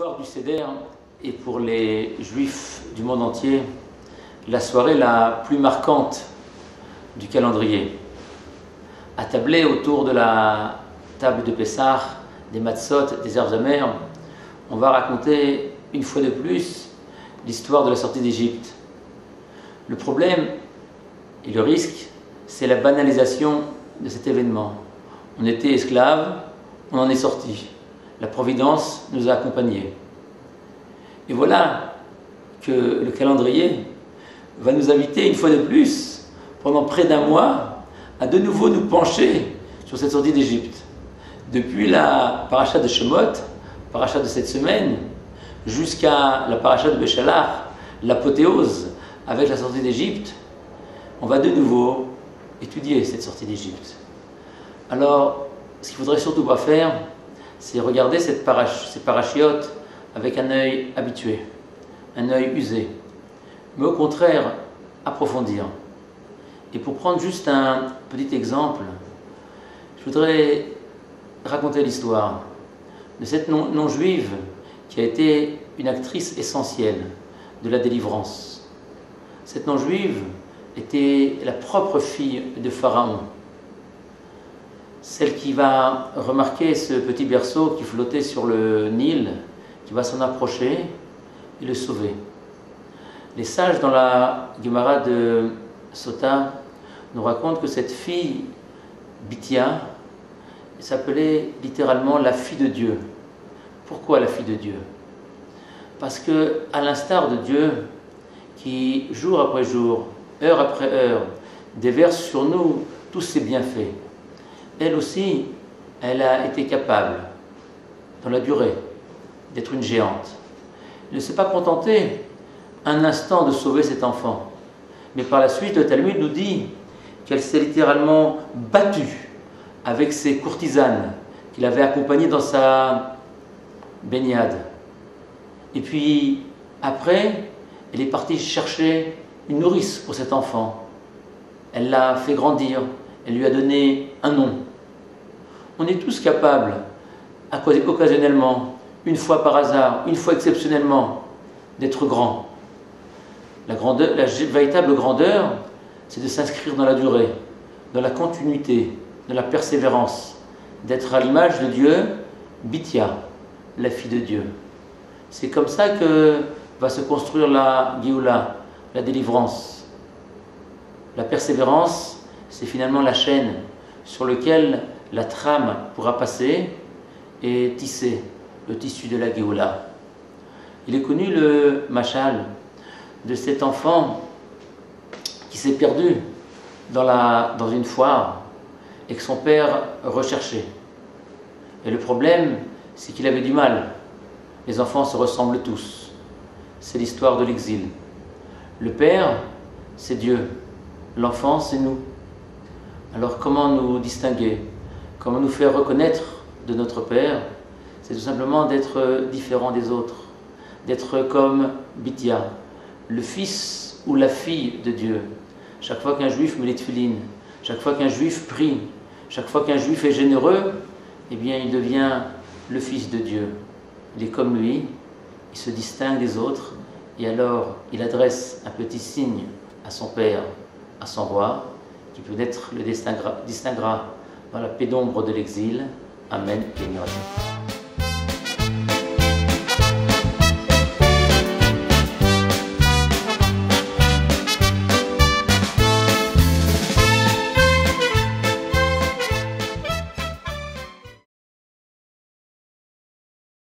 soir du Seder est pour les Juifs du monde entier la soirée la plus marquante du calendrier. Attablés autour de la table de Pessah, des matzot, des herbes amères, on va raconter une fois de plus l'histoire de la sortie d'Égypte. Le problème et le risque, c'est la banalisation de cet événement. On était esclaves, on en est sortis. La Providence nous a accompagnés. Et voilà que le calendrier va nous inviter une fois de plus, pendant près d'un mois, à de nouveau nous pencher sur cette sortie d'Égypte. Depuis la paracha de Shemot, paracha de cette semaine, jusqu'à la paracha de Béchalach, l'apothéose avec la sortie d'Égypte, on va de nouveau étudier cette sortie d'Égypte. Alors, ce qu'il ne faudrait surtout pas faire, c'est regarder ces parachiotes avec un œil habitué, un œil usé, mais au contraire, approfondir. Et pour prendre juste un petit exemple, je voudrais raconter l'histoire de cette non-juive qui a été une actrice essentielle de la délivrance. Cette non-juive était la propre fille de Pharaon, celle qui va remarquer ce petit berceau qui flottait sur le Nil, qui va s'en approcher et le sauver. Les sages dans la Gemara de Sota nous racontent que cette fille, Bithia, s'appelait littéralement la fille de Dieu. Pourquoi la fille de Dieu? Parce que, à l'instar de Dieu, qui jour après jour, heure après heure, déverse sur nous tous ses bienfaits, elle aussi, elle a été capable, dans la durée, d'être une géante. Elle ne s'est pas contentée un instant de sauver cet enfant. Mais par la suite, le Talmud nous dit qu'elle s'est littéralement battue avec ses courtisanes qu'il avait accompagnées dans sa baignade. Et puis, après, elle est partie chercher une nourrice pour cet enfant. Elle l'a fait grandir, elle lui a donné un nom. On est tous capables, occasionnellement, une fois par hasard, une fois exceptionnellement, d'être grands. La véritable grandeur, c'est de s'inscrire dans la durée, dans la continuité, dans la persévérance, d'être à l'image de Dieu, Bithia, la fille de Dieu. C'est comme ça que va se construire la Géoula, la délivrance. La persévérance, c'est finalement la chaîne sur laquelle la trame pourra passer et tisser le tissu de la Géoula. Il est connu le mashal de cet enfant qui s'est perdu dans une foire et que son père recherchait. Et le problème, c'est qu'il avait du mal. Les enfants se ressemblent tous. C'est l'histoire de l'exil. Le père, c'est Dieu. L'enfant, c'est nous. Alors comment nous distinguer? Comment nous faire reconnaître de notre Père? C'est tout simplement d'être différent des autres, d'être comme Bithia, le fils ou la fille de Dieu. Chaque fois qu'un juif met les tefilines, chaque fois qu'un juif prie, chaque fois qu'un juif est généreux, eh bien il devient le fils de Dieu. Il est comme lui, il se distingue des autres, et alors il adresse un petit signe à son Père, à son roi, qui peut-être le distinguera dans la pénombre de l'exil. Amen.